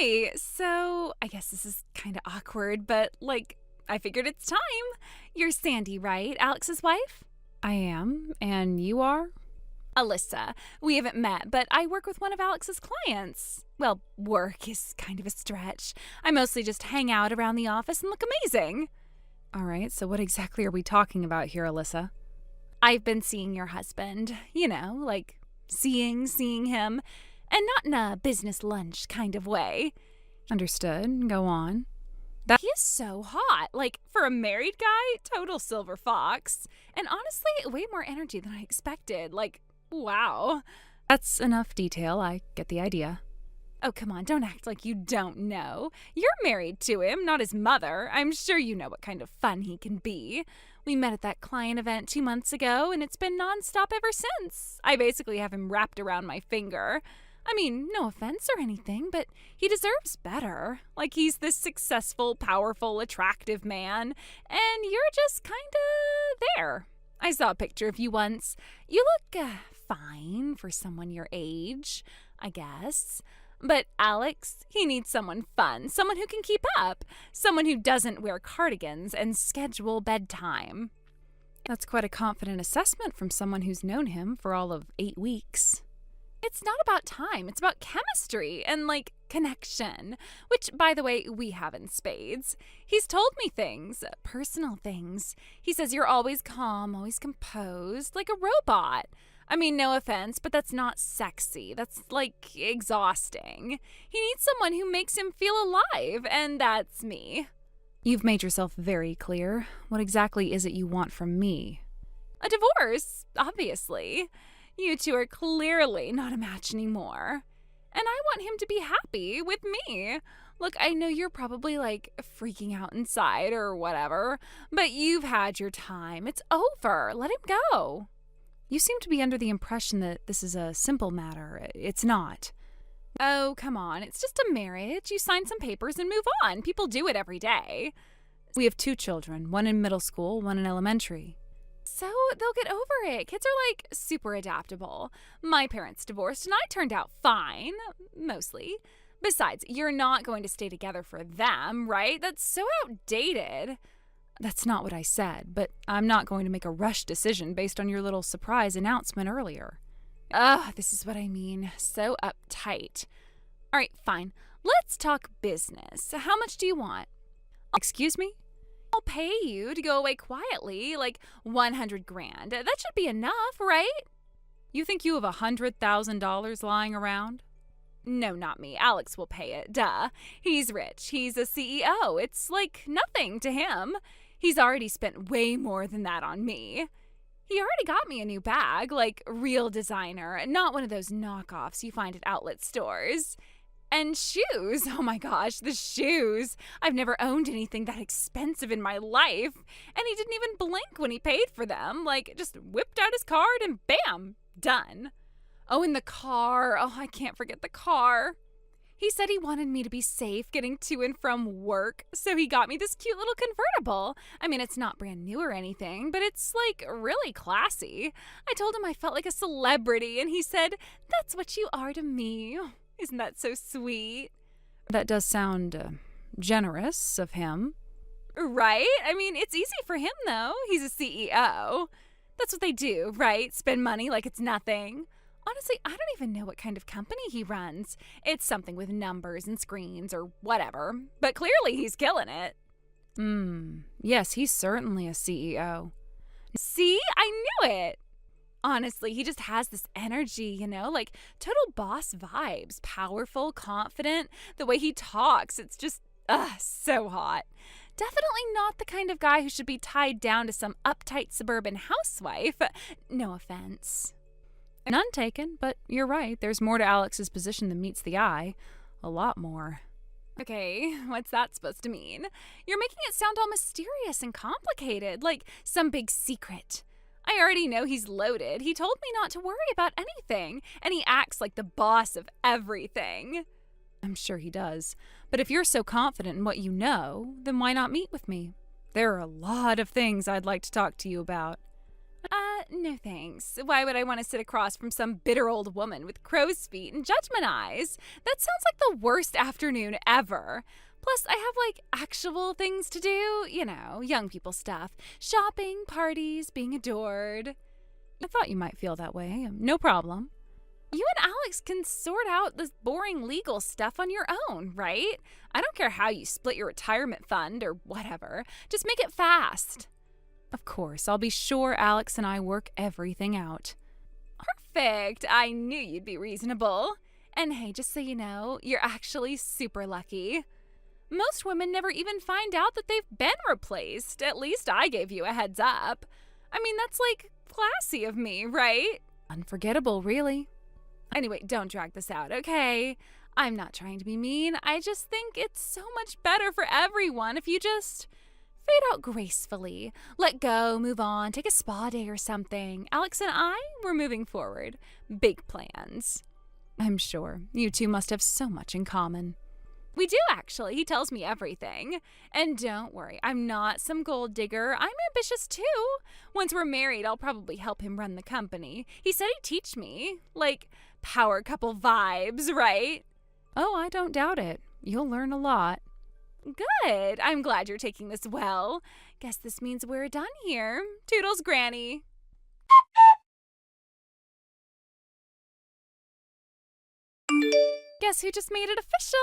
Hi. So, I guess this is kind of awkward, but I figured it's time. You're Sandy, right? Alex's wife? I am, and you are? Alyssa. We haven't met, but I work with one of Alex's clients. Well, work is kind of a stretch. I mostly just hang out around the office and look amazing. All right, so what exactly are we talking about here, Alyssa? I've been seeing your husband, seeing him, and not in a business lunch kind of way. Understood. Go on. He is so hot. For a married guy, total silver fox. And honestly, way more energy than I expected. Wow. That's enough detail. I get the idea. Oh, come on, don't act like you don't know. You're married to him, not his mother. I'm sure you know what kind of fun he can be. We met at that client event 2 months ago, and it's been nonstop ever since. I basically have him wrapped around my finger. I mean, no offense or anything, but he deserves better. He's this successful, powerful, attractive man, and you're just kinda there. I saw a picture of you once. You look fine for someone your age, I guess. But Alex, he needs someone fun, someone who can keep up, someone who doesn't wear cardigans and schedule bedtime. That's quite a confident assessment from someone who's known him for all of 8 weeks. It's not about time. It's about chemistry and, connection, which, by the way, we have in spades. He's told me things, personal things. He says you're always calm, always composed, like a robot. I mean, no offense, but that's not sexy. That's, exhausting. He needs someone who makes him feel alive, and that's me. You've made yourself very clear. What exactly is it you want from me? A divorce, obviously. You two are clearly not a match anymore. And I want him to be happy with me. Look, I know you're probably, freaking out inside or whatever, but you've had your time. It's over. Let him go. You seem to be under the impression that this is a simple matter. It's not. Oh, come on. It's just a marriage. You sign some papers and move on. People do it every day. We have 2 children, one in middle school, one in elementary. So they'll get over it. Kids are, super adaptable. My parents divorced and I turned out fine. Mostly. Besides, you're not going to stay together for them, right? That's so outdated. That's not what I said, but I'm not going to make a rushed decision based on your little surprise announcement earlier. Ugh, this is what I mean. So uptight. All right, fine. Let's talk business. How much do you want? Excuse me? I'll pay you to go away quietly, 100 grand. That should be enough, right? You think you have $100,000 lying around? No, not me. Alex will pay it. Duh. He's rich. He's a CEO. It's nothing to him. He's already spent way more than that on me. He already got me a new bag, real designer, not one of those knockoffs you find at outlet stores. And shoes. Oh my gosh, the shoes. I've never owned anything that expensive in my life. And he didn't even blink when he paid for them. Just whipped out his card and bam, done. Oh, and the car. Oh, I can't forget the car. He said he wanted me to be safe getting to and from work, so he got me this cute little convertible. I mean, it's not brand new or anything, but it's, really classy. I told him I felt like a celebrity, and he said, "That's what you are to me." Isn't that so sweet? That does sound generous of him. Right? I mean, it's easy for him, though. He's a CEO. That's what they do, right? Spend money like it's nothing. Honestly, I don't even know what kind of company he runs. It's something with numbers and screens or whatever. But clearly he's killing it. Yes, he's certainly a CEO. See? I knew it. Honestly, he just has this energy, total boss vibes. Powerful, confident. The way he talks, it's just, so hot. Definitely not the kind of guy who should be tied down to some uptight suburban housewife. No offense. None taken, but you're right. There's more to Alex's position than meets the eye. A lot more. Okay, what's that supposed to mean? You're making it sound all mysterious and complicated, like some big secret. I already know he's loaded. He told me not to worry about anything, and he acts like the boss of everything. I'm sure he does. But if you're so confident in what you know, then why not meet with me? There are a lot of things I'd like to talk to you about. No thanks. Why would I want to sit across from some bitter old woman with crow's feet and judgment eyes? That sounds like the worst afternoon ever. Plus, I have actual things to do, young people stuff. Shopping, parties, being adored. I thought you might feel that way. No problem. You and Alex can sort out this boring legal stuff on your own, right? I don't care how you split your retirement fund or whatever. Just make it fast. Of course, I'll be sure Alex and I work everything out. Perfect. I knew you'd be reasonable. And hey, just so you know, you're actually super lucky. Most women never even find out that they've been replaced. At least I gave you a heads up. I mean, that's classy of me, right? Unforgettable, really. Anyway, don't drag this out, okay? I'm not trying to be mean. I just think it's so much better for everyone if you just fade out gracefully. Let go, move on, take a spa day or something. Alex and I, we're moving forward. Big plans. I'm sure. You two must have so much in common. We do, actually. He tells me everything. And don't worry, I'm not some gold digger. I'm ambitious, too. Once we're married, I'll probably help him run the company. He said he'd teach me. Power couple vibes, right? Oh, I don't doubt it. You'll learn a lot. Good. I'm glad you're taking this well. Guess this means we're done here. Toodles, Granny. Guess who just made it official?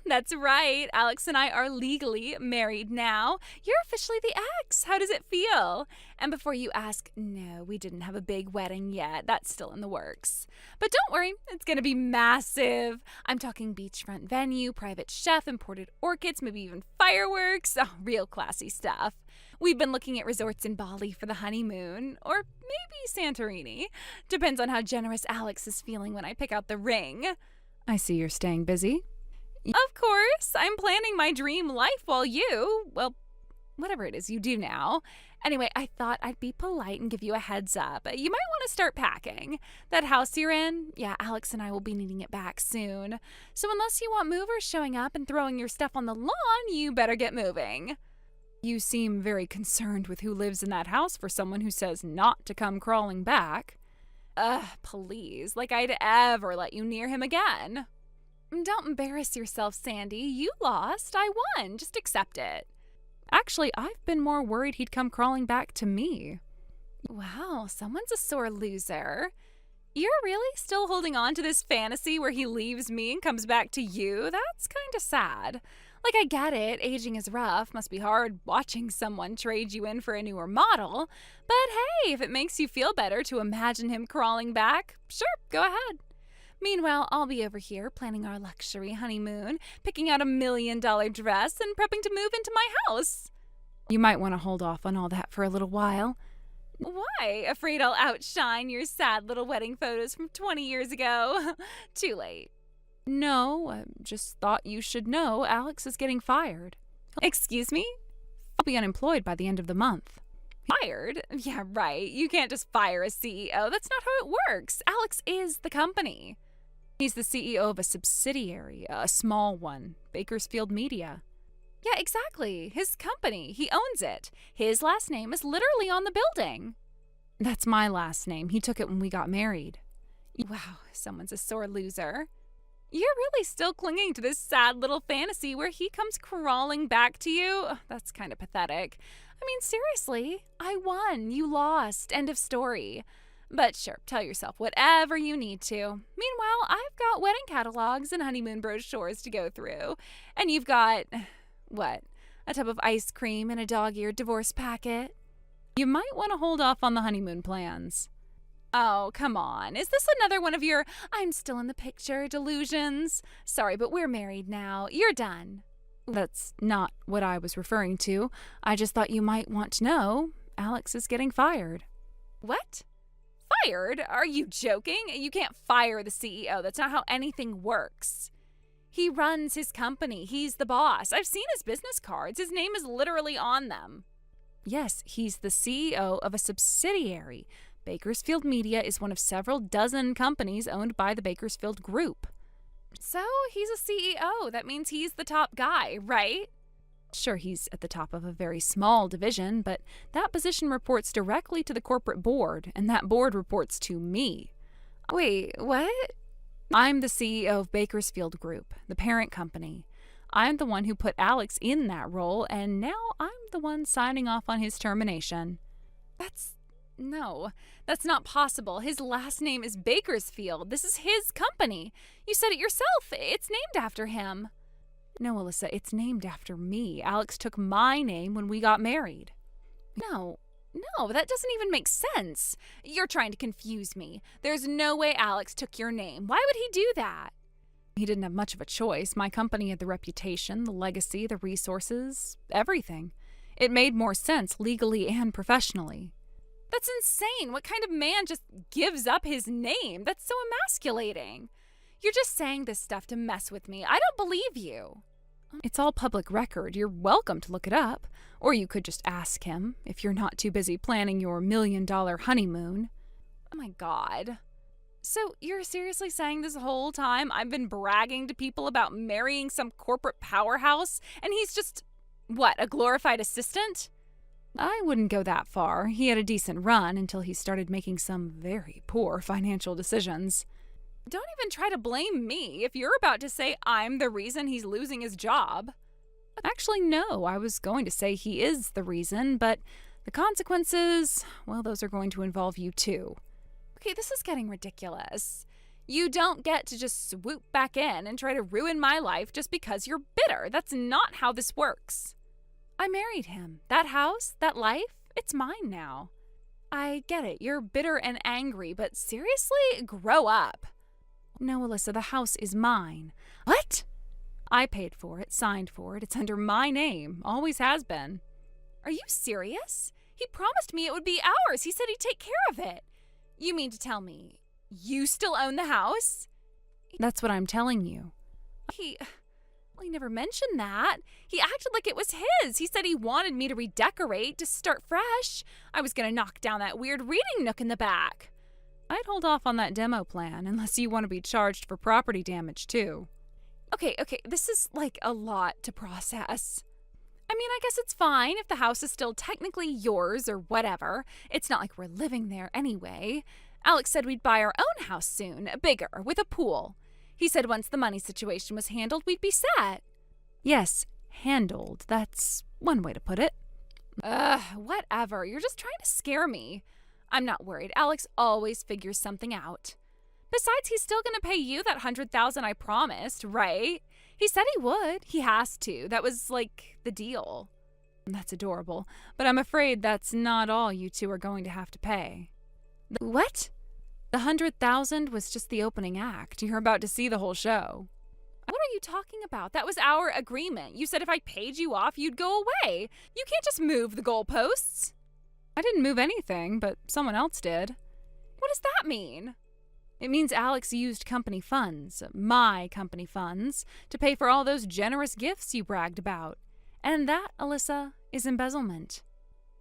That's right. Alex and I are legally married now. You're officially the ex. How does it feel? And before you ask, no, we didn't have a big wedding yet. That's still in the works. But don't worry, it's going to be massive. I'm talking beachfront venue, private chef, imported orchids, maybe even fireworks. Oh, real classy stuff. We've been looking at resorts in Bali for the honeymoon, or maybe Santorini. Depends on how generous Alex is feeling when I pick out the ring. I see you're staying busy. Of course. I'm planning my dream life while whatever it is you do now. Anyway, I thought I'd be polite and give you a heads up. You might want to start packing. That house you're in, Alex and I will be needing it back soon. So unless you want movers showing up and throwing your stuff on the lawn, you better get moving. You seem very concerned with who lives in that house for someone who says not to come crawling back. Please, I'd ever let you near him again. Don't embarrass yourself, Sandy. You lost. I won. Just accept it. Actually, I've been more worried he'd come crawling back to me. Wow, someone's a sore loser. You're really still holding on to this fantasy where he leaves me and comes back to you? That's kind of sad. I get it. Aging is rough. Must be hard watching someone trade you in for a newer model. But hey, if it makes you feel better to imagine him crawling back, sure, go ahead. Meanwhile, I'll be over here planning our luxury honeymoon, picking out $1 million dress, and prepping to move into my house. You might want to hold off on all that for a little while. Why? Afraid I'll outshine your sad little wedding photos from 20 years ago? Too late. No, I just thought you should know Alex is getting fired. Excuse me? I'll be unemployed by the end of the month. Fired? Yeah, right. You can't just fire a CEO. That's not how it works. Alex is the company. He's the CEO of a subsidiary, a small one, Bakersfield Media. Yeah, exactly. His company. He owns it. His last name is literally on the building. That's my last name. He took it when we got married. Wow, someone's a sore loser. You're really still clinging to this sad little fantasy where he comes crawling back to you? That's kind of pathetic. I mean, seriously, I won. You lost. End of story. But sure, tell yourself whatever you need to. Meanwhile, I've got wedding catalogs and honeymoon brochures to go through. And you've got, what, a tub of ice cream and a dog-eared divorce packet? You might want to hold off on the honeymoon plans. Oh, come on. Is this another one of your I'm still in the picture delusions? Sorry, but we're married now. You're done. That's not what I was referring to. I just thought you might want to know Alex is getting fired. What? Fired? Are you joking? You can't fire the CEO. That's not how anything works. He runs his company. He's the boss. I've seen his business cards. His name is literally on them. Yes, he's the CEO of a subsidiary. Bakersfield Media is one of several dozen companies owned by the Bakersfield Group. So he's a CEO. That means he's the top guy, right? Sure, he's at the top of a very small division, but that position reports directly to the corporate board, and that board reports to me. Wait, what? I'm the CEO of Bakersfield Group, the parent company. I'm the one who put Alex in that role, and now I'm the one signing off on his termination. No, that's not possible. His last name is Bakersfield. This is his company. You said it yourself. It's named after him. No, Alyssa, it's named after me. Alex took my name when we got married. No, that doesn't even make sense. You're trying to confuse me. There's no way Alex took your name. Why would he do that? He didn't have much of a choice. My company had the reputation, the legacy, the resources, everything. It made more sense legally and professionally. That's insane. What kind of man just gives up his name? That's so emasculating. You're just saying this stuff to mess with me. I don't believe you. It's all public record. You're welcome to look it up. Or you could just ask him, if you're not too busy planning your $1 million honeymoon. Oh my God. So you're seriously saying this whole time I've been bragging to people about marrying some corporate powerhouse, and he's just, what, a glorified assistant? I wouldn't go that far. He had a decent run until he started making some very poor financial decisions. Don't even try to blame me if you're about to say I'm the reason he's losing his job. Actually, no. I was going to say he is the reason, but the consequences, well, those are going to involve you too. Okay, this is getting ridiculous. You don't get to just swoop back in and try to ruin my life just because you're bitter. That's not how this works. I married him. That house, that life, it's mine now. I get it. You're bitter and angry, but seriously, grow up. No, Alyssa, the house is mine. What? I paid for it, signed for it. It's under my name. Always has been. Are you serious? He promised me it would be ours. He said he'd take care of it. You mean to tell me you still own the house? That's what I'm telling you. He never mentioned that. He acted like it was his. He said he wanted me to redecorate, to start fresh. I was going to knock down that weird reading nook in the back. I'd hold off on that demo plan unless you want to be charged for property damage too. Okay, this is like a lot to process. I mean, I guess it's fine if the house is still technically yours or whatever. It's not like we're living there anyway. Alex said we'd buy our own house soon, bigger, with a pool. He said once the money situation was handled, we'd be set. Yes, handled. That's one way to put it. Whatever. You're just trying to scare me. I'm not worried. Alex always figures something out. Besides, he's still going to pay you that $100,000 I promised, right? He said he would. He has to. That was, like, the deal. That's adorable. But I'm afraid that's not all you two are going to have to pay. What? The $100,000 was just the opening act. You're about to see the whole show. What are you talking about? That was our agreement. You said if I paid you off, you'd go away. You can't just move the goalposts. I didn't move anything, but someone else did. What does that mean? It means Alex used company funds, my company funds, to pay for all those generous gifts you bragged about. And that, Alyssa, is embezzlement.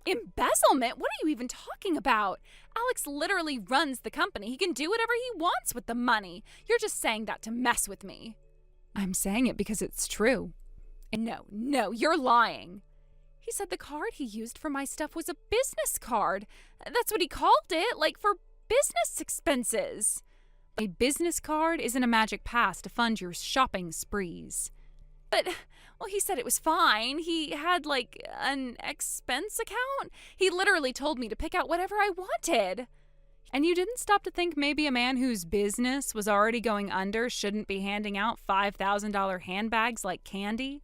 Embezzlement? What are you even talking about? Alex literally runs the company. He can do whatever he wants with the money. You're just saying that to mess with me. I'm saying it because it's true. No, you're lying. He said the card he used for my stuff was a business card. That's what he called it, like for business expenses. A business card isn't a magic pass to fund your shopping sprees. But, well, he said it was fine. He had, like, an expense account. He literally told me to pick out whatever I wanted. And you didn't stop to think maybe a man whose business was already going under shouldn't be handing out $5,000 handbags like candy?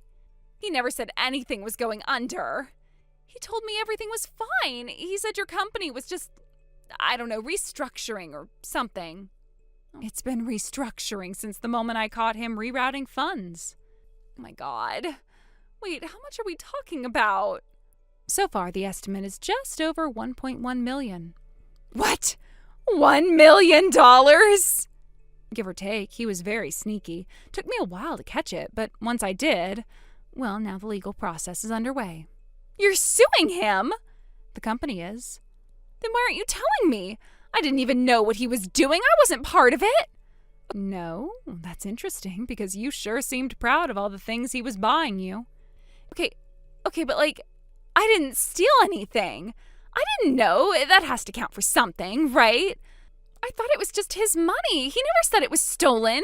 He never said anything was going under. He told me everything was fine. He said your company was just, I don't know, restructuring or something. It's been restructuring since the moment I caught him rerouting funds. Oh my God. Wait, how much are we talking about? So far, the estimate is just over $1.1 million. What? $1 million? Give or take. He was very sneaky. Took me a while to catch it, but once I did, well, now the legal process is underway. You're suing him? The company is. Then why aren't you telling me? I didn't even know what he was doing. I wasn't part of it. No, that's interesting because you sure seemed proud of all the things he was buying you. Okay, Okay, but I didn't steal anything. I didn't know. That has to count for something, right? I thought it was just his money. He never said it was stolen.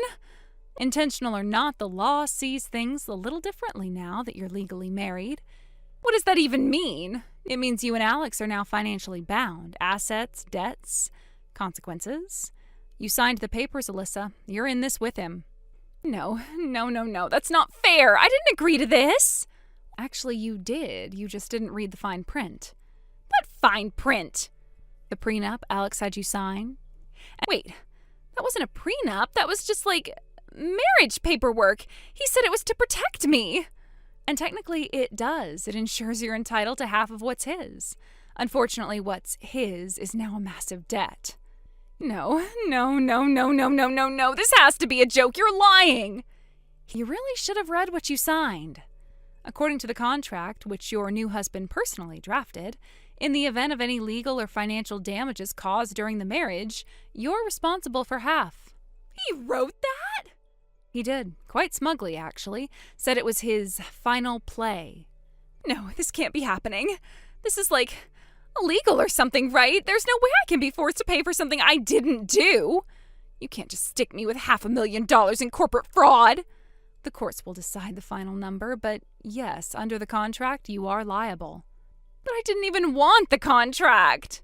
Intentional or not, the law sees things a little differently now that you're legally married. What does that even mean? It means you and Alex are now financially bound. Assets, debts, consequences. You signed the papers, Alyssa. You're in this with him. No. That's not fair. I didn't agree to this. Actually, you did. You just didn't read the fine print. What fine print? The prenup Alex had you sign. Wait, that wasn't a prenup. That was just marriage paperwork. He said it was to protect me. And technically it does. It ensures you're entitled to half of what's his. Unfortunately, what's his is now a massive debt. No. This has to be a joke. You're lying. You really should have read what you signed. According to the contract, which your new husband personally drafted, in the event of any legal or financial damages caused during the marriage, you're responsible for half. He wrote that? He did. Quite smugly, actually. Said it was his final play. No, this can't be happening. This is illegal or something, right? There's no way I can be forced to pay for something I didn't do. You can't just stick me with $500,000 in corporate fraud. The courts will decide the final number, but yes, under the contract, you are liable. But I didn't even want the contract.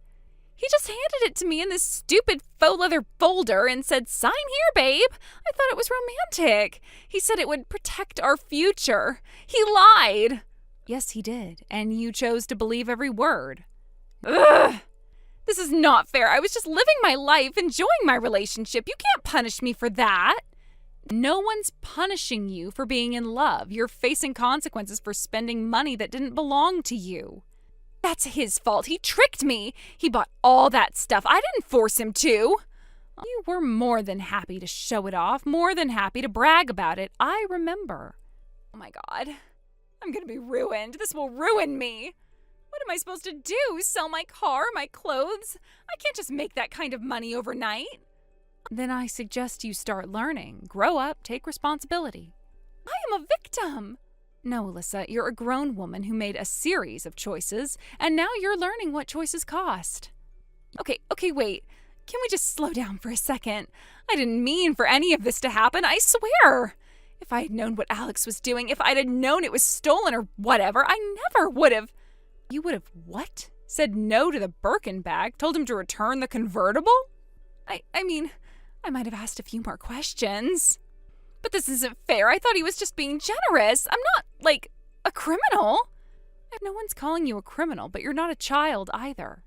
He just handed it to me in this stupid faux leather folder and said, "Sign here, babe." I thought it was romantic. He said it would protect our future. He lied. Yes, he did, and you chose to believe every word. Ugh. This is not fair. I was just living my life, enjoying my relationship. You can't punish me for that. No one's punishing you for being in love. You're facing consequences for spending money that didn't belong to you. That's his fault. He tricked me. He bought all that stuff. I didn't force him to. You were more than happy to show it off, more than happy to brag about it. I remember. Oh my God. I'm going to be ruined. This will ruin me. What am I supposed to do? Sell my car, my clothes? I can't just make that kind of money overnight. Then I suggest you start learning. Grow up, take responsibility. I am a victim. No, Alyssa, you're a grown woman who made a series of choices, and now you're learning what choices cost. Okay, wait. Can we just slow down for a second? I didn't mean for any of this to happen, I swear. If I had known what Alex was doing, if I'd had known it was stolen or whatever, I never would have. You would have what? Said no to the Birkin bag, told him to return the convertible? I mean, I might have asked a few more questions. But this isn't fair. I thought he was just being generous. I'm not, a criminal. No one's calling you a criminal, but you're not a child either.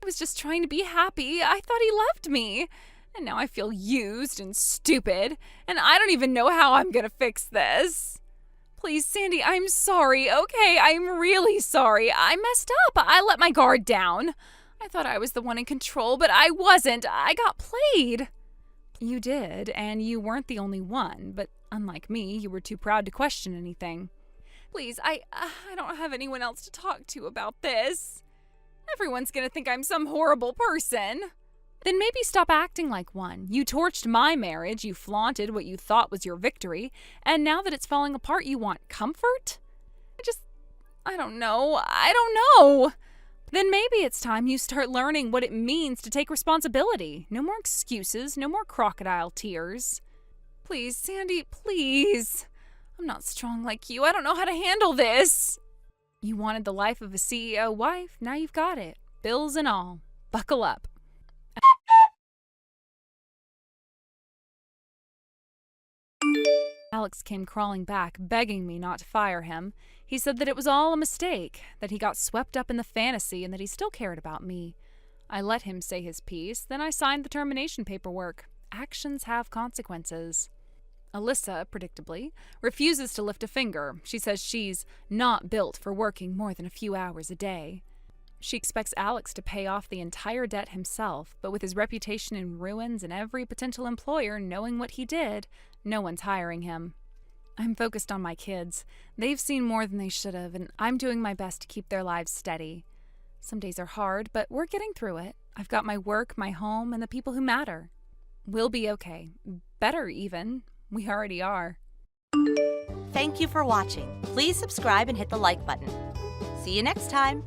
I was just trying to be happy. I thought he loved me. And now I feel used and stupid. And I don't even know how I'm gonna fix this. Please, Sandy, I'm sorry, okay? I'm really sorry. I messed up. I let my guard down. I thought I was the one in control, but I wasn't. I got played. You did, and you weren't the only one, but unlike me, you were too proud to question anything. Please, I don't have anyone else to talk to about this. Everyone's gonna think I'm some horrible person. Then maybe stop acting like one. You torched my marriage, you flaunted what you thought was your victory, and now that it's falling apart, you want comfort? I don't know. Then maybe it's time you start learning what it means to take responsibility. No more excuses, no more crocodile tears. Please, Sandy, please. I'm not strong like you. I don't know how to handle this. You wanted the life of a CEO wife, now you've got it. Bills and all. Buckle up. Alex came crawling back, begging me not to fire him. He said that it was all a mistake, that he got swept up in the fantasy, and that he still cared about me. I let him say his piece, then I signed the termination paperwork. Actions have consequences. Alyssa, predictably, refuses to lift a finger. She says she's not built for working more than a few hours a day. She expects Alex to pay off the entire debt himself, but with his reputation in ruins and every potential employer knowing what he did, no one's hiring him. I'm focused on my kids. They've seen more than they should have, and I'm doing my best to keep their lives steady. Some days are hard, but we're getting through it. I've got my work, my home, and the people who matter. We'll be okay. Better, even. We already are. Thank you for watching. Please subscribe and hit the like button. See you next time.